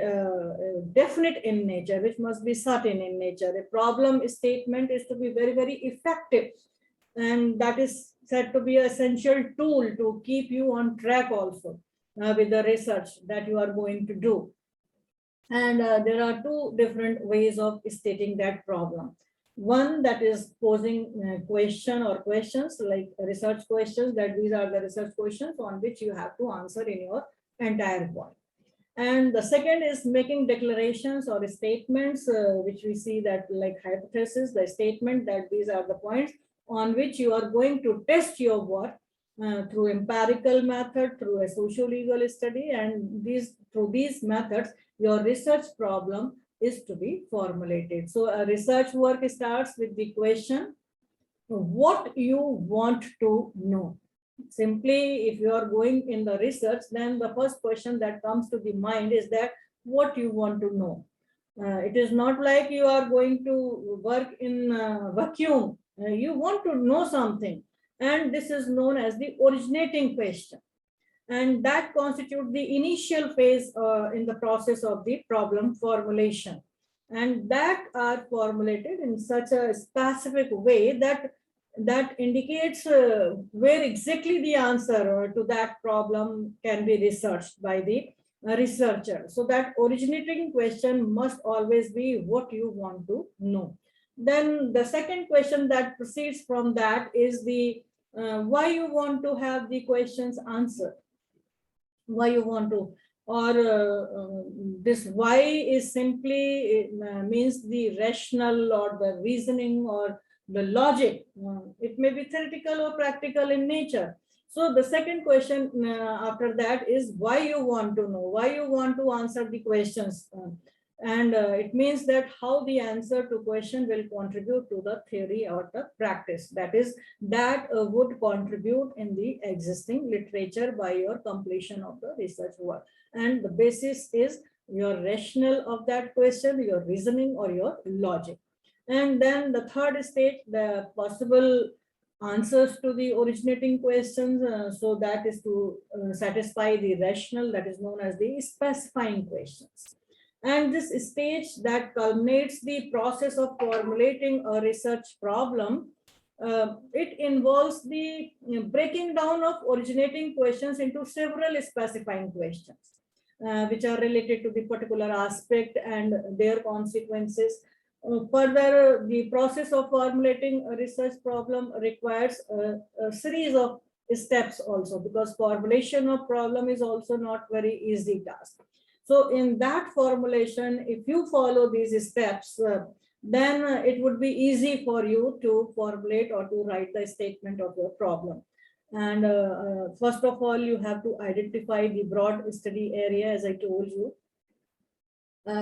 definite in nature, which must be certain in nature. A problem statement is to be very, very effective, and that is said to be an essential tool to keep you on track also with the research that you are going to do. And there are two different ways of stating that problem. One that is posing question or questions like research questions, that these are the research questions on which you have to answer in your entire point. And the second is making declarations or statements, which we see that like hypothesis, the statement that these are the points on which you are going to test your work through empirical method, through a socio-legal study, and through these methods, your research problem is to be formulated. So a research work starts with the question, what you want to know. Simply, if you are going in the research, then the first question that comes to the mind is that what you want to know. It is not like you are going to work in vacuum. You want to know something, and this is known as the originating question, and that constitutes the initial phase in the process of the problem formulation, and that are formulated in such a specific way that indicates where exactly the answer to that problem can be researched by the researcher. So that originating question must always be what you want to know. Then the second question that proceeds from that is the why you want to have the questions answered, why you want to, or this why is simply means the rational or the reasoning or the logic. It may be theoretical or practical in nature. So the second question after that is why you want to know, why you want to answer the questions. And it means that how the answer to question will contribute to the theory or the practice. That is, that would contribute in the existing literature by your completion of the research work. And the basis is your rationale of that question, your reasoning or your logic. And then the third stage, the possible answers to the originating questions. So that is to satisfy the rationale, that is known as the specifying questions. And this stage that culminates the process of formulating a research problem, it involves the breaking down of originating questions into several specifying questions, which are related to the particular aspect and their consequences. Further, the process of formulating a research problem requires a series of steps also, because formulation of problem is also not very easy task. So in that formulation, if you follow these steps, then it would be easy for you to formulate or to write the statement of your problem. And first of all, you have to identify the broad study area, as I told you.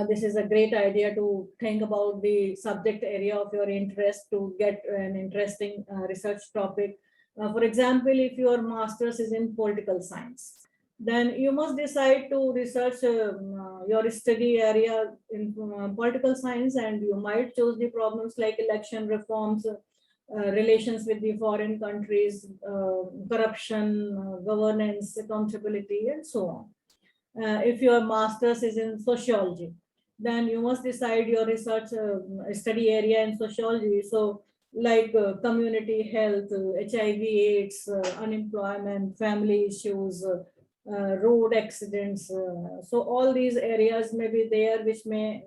This is a great idea to think about the subject area of your interest to get an interesting research topic. For example, if your master's is in political science, then you must decide to research your study area in political science, and you might choose the problems like election reforms, relations with the foreign countries, corruption, governance, accountability, and so on. If your master's is in sociology, then you must decide your research study area in sociology. So like community health, HIV, AIDS, unemployment, family issues, road accidents. So all these areas may be there which may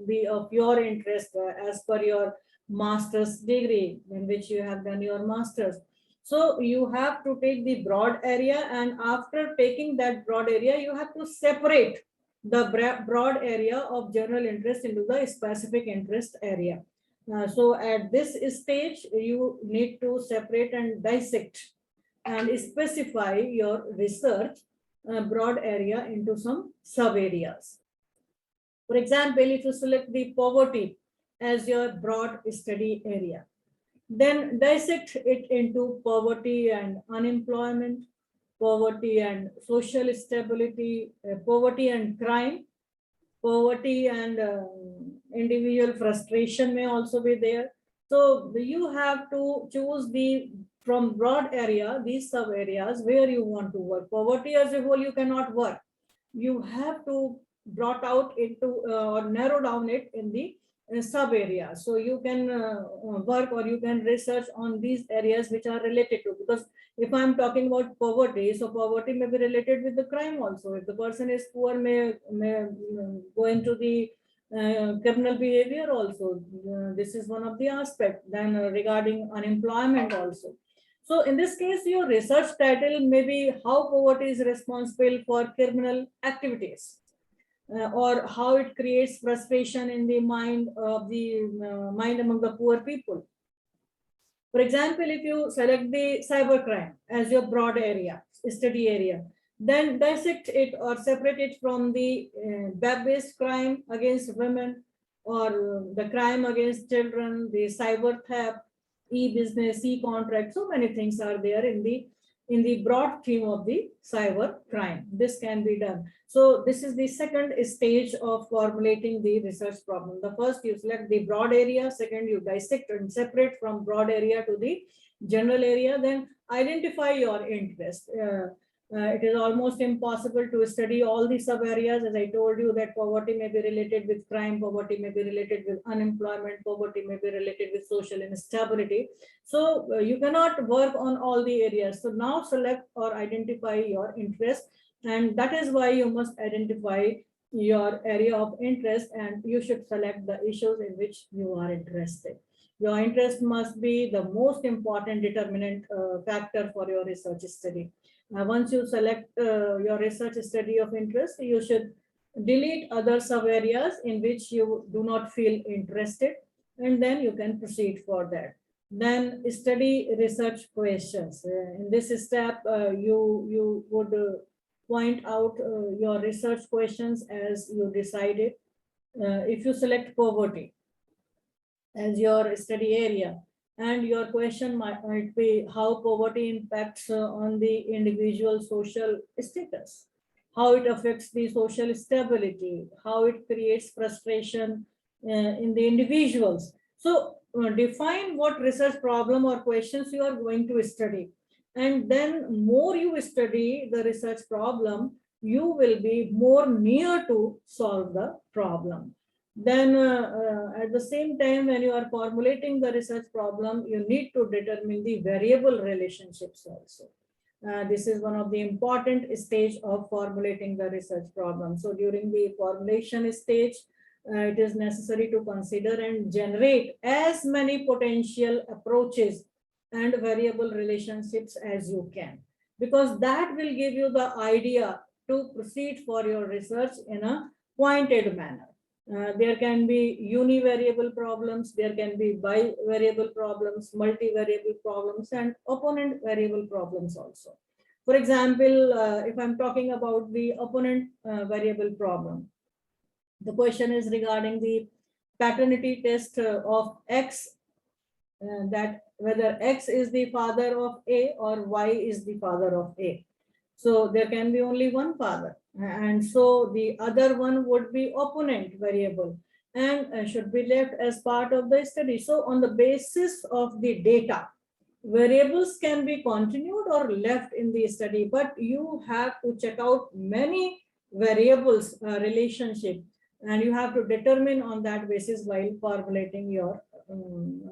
be of your interest as per your master's degree in which you have done your master's. So you have to take the broad area, and after taking that broad area, you have to separate the broad area of general interest into the specific interest area. So at this stage, you need to separate and dissect and specify your research broad area into some sub areas. For example, if you select the poverty as your broad study area, then dissect it into poverty and unemployment, poverty and social stability, poverty and crime, poverty and individual frustration may also be there. So you have to choose the from broad area, these sub areas where you want to work. Poverty as a whole, you cannot work. You have to brought out into or narrow down it in the sub area. So you can work or you can research on these areas which are related to, because if I'm talking about poverty, so poverty may be related with the crime also. If the person is poor, may go into the criminal behavior also. This is one of the aspects. Then regarding unemployment also. So in this case, your research title may be how poverty is responsible for criminal activities, or how it creates frustration in the mind of the mind among the poor people. For example, if you select the cybercrime as your broad area, study area, then dissect it or separate it from the web-based crime against women, or the crime against children, the cyber theft, e-business, e-contract. So many things are there in the broad theme of the cyber crime. This can be done. So this is the second stage of formulating the research problem. The first, you select the broad area. Second, you dissect and separate from broad area to the general area. Then identify your interest. It is almost impossible to study all the sub areas. As I told you, that poverty may be related with crime, poverty may be related with unemployment, poverty may be related with social instability. So you cannot work on all the areas. So now select or identify your interest, and that is why you must identify your area of interest, and you should select the issues in which you are interested. Your interest must be the most important determinant factor for your research study. Once you select your research study of interest, you should delete other sub areas in which you do not feel interested, and then you can proceed for that. Then study research questions. In this step, you would point out your research questions as you decided. If you select poverty as your study area, and your question might be how poverty impacts on the individual social status, how it affects the social stability, how it creates frustration in the individuals. So define what research problem or questions you are going to study. And then more you study the research problem, you will be more near to solve the problem. Then at the same time, when you are formulating the research problem, you need to determine the variable relationships also. This is one of the important stage of formulating the research problem. So during the formulation stage, it is necessary to consider and generate as many potential approaches and variable relationships as you can, because that will give you the idea to proceed for your research in a pointed manner. There can be univariable problems, there can be bivariable problems, multivariable problems, and opponent variable problems also. For example, if I'm talking about the opponent variable problem, the question is regarding the paternity test of X, that whether X is the father of A or Y is the father of A. So there can be only one father, and so the other one would be opponent variable and should be left as part of the study. So on the basis of the data, variables can be continued or left in the study, but you have to check out many variables relationship, and you have to determine on that basis while formulating your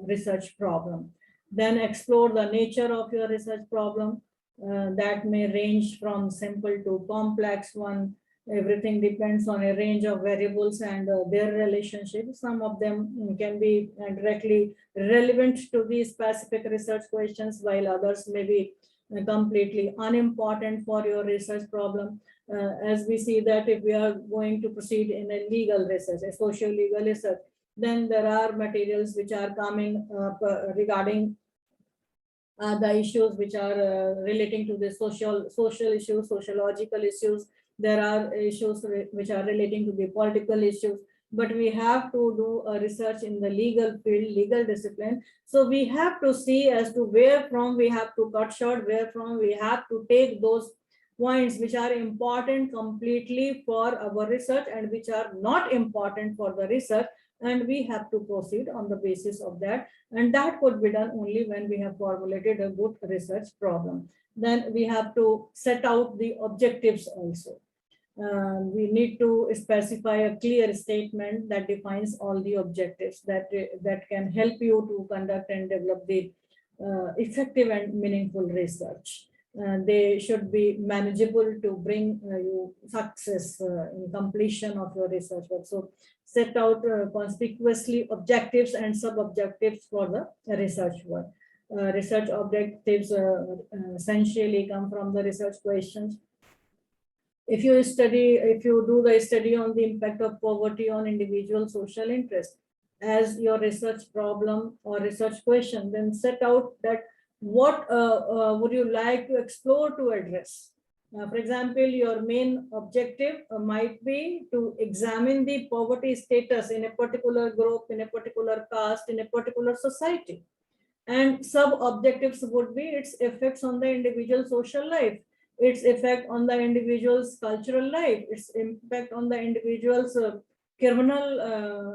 research problem. Then explore the nature of your research problem. that may range from simple to complex one. Everything depends on a range of variables and their relationship. Some of them can be directly relevant to the specific research questions, while others may be completely unimportant for your research problem. As we see that if we are going to proceed in a legal research, a social legal research, then there are materials which are coming regarding the issues which are relating to the social issues, sociological issues. There are issues which are relating to the political issues, but we have to do a research in the legal field, legal discipline. So we have to see as to where from we have to cut short, where from we have to take those points which are important completely for our research and which are not important for the research, and we have to proceed on the basis of that. And that could be done only when we have formulated a good research problem. Then we have to set out the objectives also. We need to specify a clear statement that defines all the objectives that can help you to conduct and develop the effective and meaningful research. They should be manageable to bring you success in completion of your research work. So set out conspicuously objectives and sub-objectives for the research work. Research objectives essentially come from the research questions. If you do the study on the impact of poverty on individual social interest as your research problem or research question, then set out that what would you like to explore to address. For example, your main objective might be to examine the poverty status in a particular group, in a particular caste, in a particular society. And sub-objectives would be its effects on the individual social life, its effect on the individual's cultural life, its impact on the individual's criminal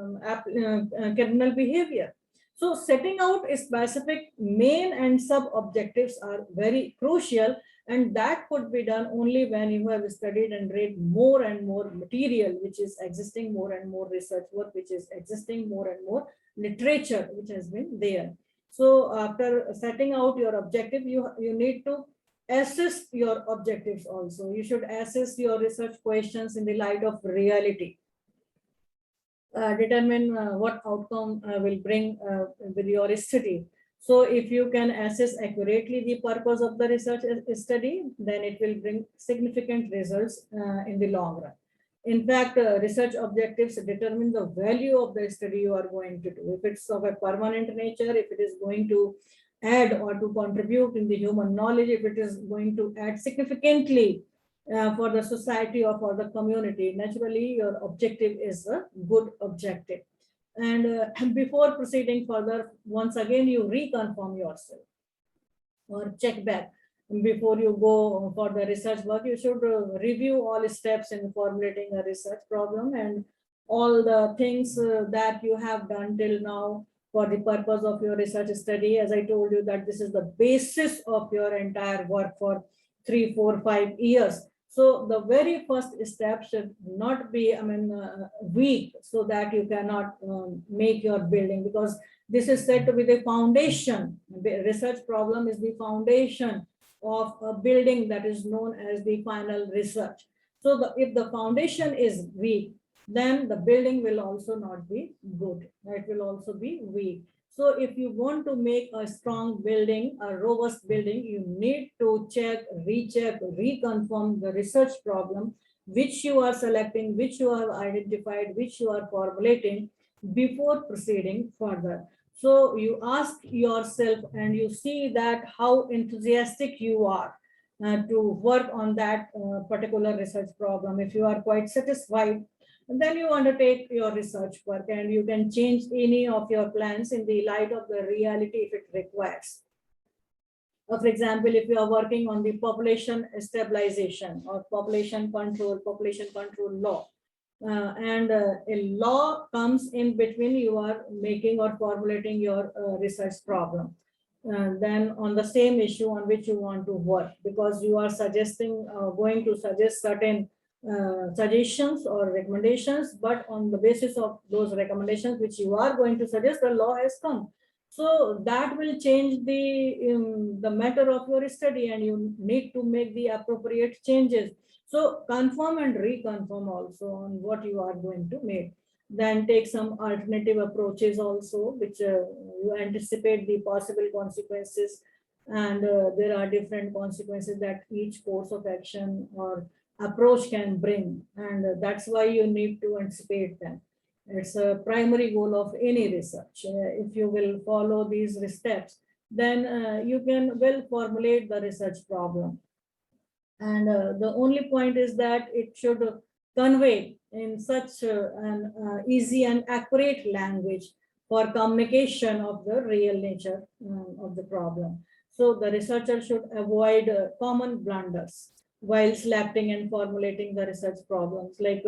behavior. So setting out a specific main and sub-objectives are very crucial, and that could be done only when you have studied and read more and more material, which is existing, more and more research work, which is existing, more and more literature, which has been there. So after setting out your objective, you need to assess your objectives also. You should assess your research questions in the light of reality. Determine what outcome will bring with your study. So if you can assess accurately the purpose of the research study, then it will bring significant results in the long run. In fact, research objectives determine the value of the study you are going to do. If it's of a permanent nature, if it is going to add or to contribute in the human knowledge, if it is going to add significantly for the society or for the community, naturally your objective is a good objective. And before proceeding further, once again you reconfirm yourself or check back. Before you go for the research work, you should review all steps in formulating a research problem and all the things that you have done till now for the purpose of your research study. As I told you that this is the basis of your entire work for 3, 4, 5 years. So the very first step should not be, weak, so that you cannot make your building, because this is said to be the foundation. The research problem is the foundation of a building that is known as the final research. So if the foundation is weak, then the building will also not be good. It will also be weak. So if you want to make a strong building, a robust building, you need to check, recheck, reconfirm the research problem which you are selecting, which you have identified, which you are formulating before proceeding further. So you ask yourself and you see that how enthusiastic you are to work on that particular research problem. If you are quite satisfied, and then you undertake your research work, and you can change any of your plans in the light of the reality if it requires. For example, if you are working on the population stabilization or population control law, and a law comes in between, you are making or formulating your research problem. Then on the same issue on which you want to work, because you are going to suggest certain suggestions or recommendations, but on the basis of those recommendations which you are going to suggest, the law has come. So that will change the matter of your study, and you need to make the appropriate changes. So confirm and reconfirm also on what you are going to make. Then take some alternative approaches also, which you anticipate the possible consequences, and there are different consequences that each course of action or approach can bring, and that's why you need to anticipate them. It's a primary goal of any research. If you will follow these steps, then you can well formulate the research problem. And the only point is that it should convey in such an easy and accurate language for communication of the real nature of the problem. So the researcher should avoid common blunders while selecting and formulating the research problems, like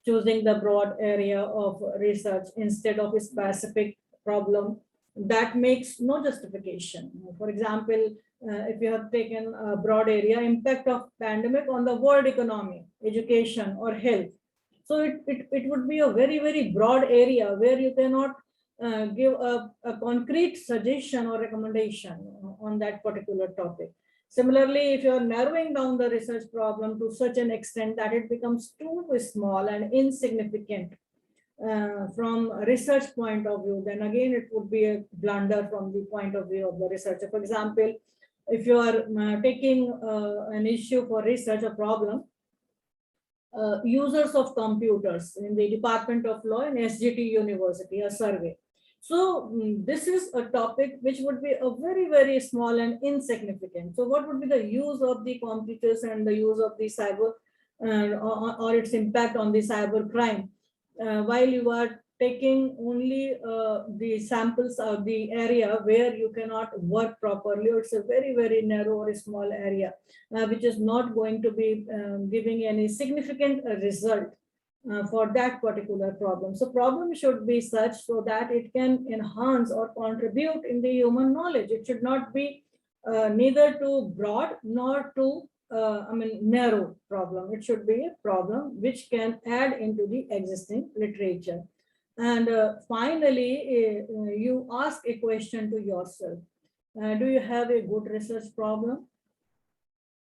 choosing the broad area of research instead of a specific problem. That makes no justification. For example, if you have taken a broad area, impact of pandemic on the world economy, education, or health. So it would be a very, very broad area where you cannot give a concrete suggestion or recommendation on that particular topic. Similarly, if you are narrowing down the research problem to such an extent that it becomes too small and insignificant from a research point of view, then again it would be a blunder from the point of view of the researcher. For example, if you are taking an issue for research, a problem, users of computers in the Department of Law in SGT University, a survey. So this is a topic which would be a very, very small and insignificant. So what would be the use of the computers and the use of the cyber or its impact on the cyber crime? While you are taking only the samples of the area where you cannot work properly, it's a very, very narrow or small area, which is not going to be giving any significant result for that particular problem. So problem should be such so that it can enhance or contribute in the human knowledge. It should not be neither too broad nor too narrow problem. It should be a problem which can add into the existing literature. And finally, you ask a question to yourself. Do you have a good research problem?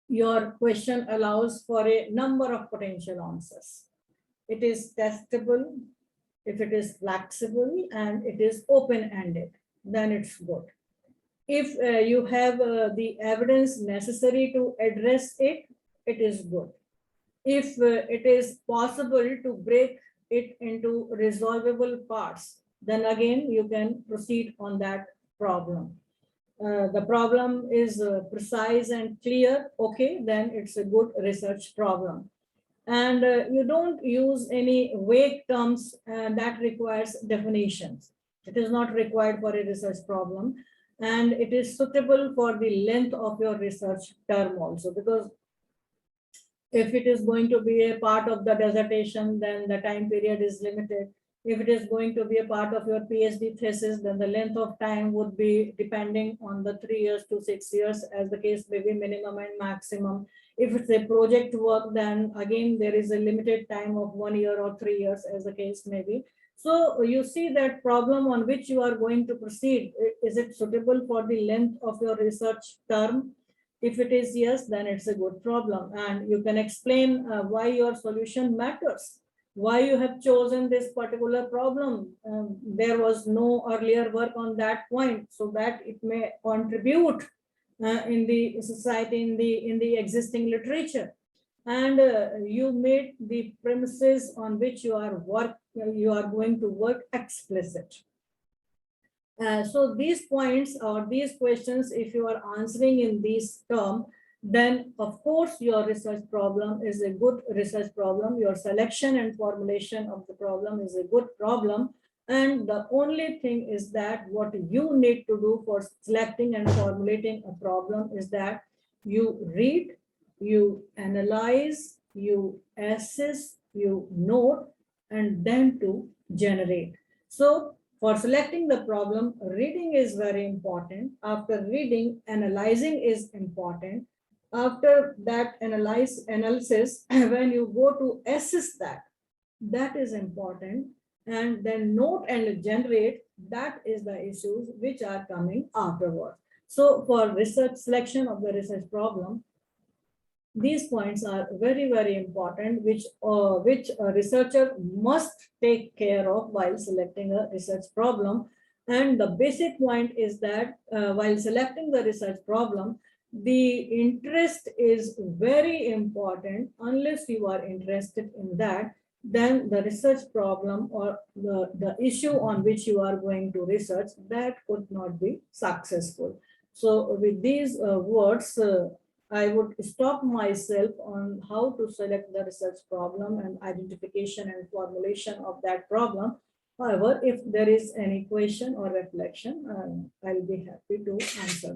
Your question allows for a number of potential answers. It is testable, if it is flexible, and it is open-ended, then it's good. If you have the evidence necessary to address it, it is good. If it is possible to break it into resolvable parts, then again you can proceed on that problem. The problem is precise and clear, okay, then it's a good research problem. And you don't use any vague terms that requires definitions. It is not required for a research problem, and it is suitable for the length of your research term also, because if it is going to be a part of the dissertation, then the time period is limited. If it is going to be a part of your PhD thesis, then the length of time would be depending on the 3 years to 6 years, as the case may be, minimum and maximum. If it's a project work, then again, there is a limited time of 1 year or 3 years, as the case may be. So you see that problem on which you are going to proceed, is it suitable for the length of your research term? If it is yes, then it's a good problem, and you can explain why your solution matters, why you have chosen this particular problem. There was no earlier work on that point, so that it may contribute in the society, in the existing literature. And you made the premises on which you are going to work explicit. So these points or these questions, if you are answering in these terms, then of course your research problem is a good research problem. Your selection and formulation of the problem is a good problem. And the only thing is that what you need to do for selecting and formulating a problem is that you read, you analyze, you assess, you note, and then to generate. So for selecting the problem, reading is very important. After reading, analyzing is important. After that analysis, when you go to assess that, that is important. and then note and generate, that is the issues which are coming afterwards. So for research selection of the research problem, these points are very, very important, which a researcher must take care of while selecting a research problem. And the basic point is that while selecting the research problem, the interest is very important. Unless you are interested in that, then the research problem or the issue on which you are going to research, that could not be successful. So with these words, I would stop myself on how to select the research problem and identification and formulation of that problem. However, if there is any question or reflection, I'll be happy to answer.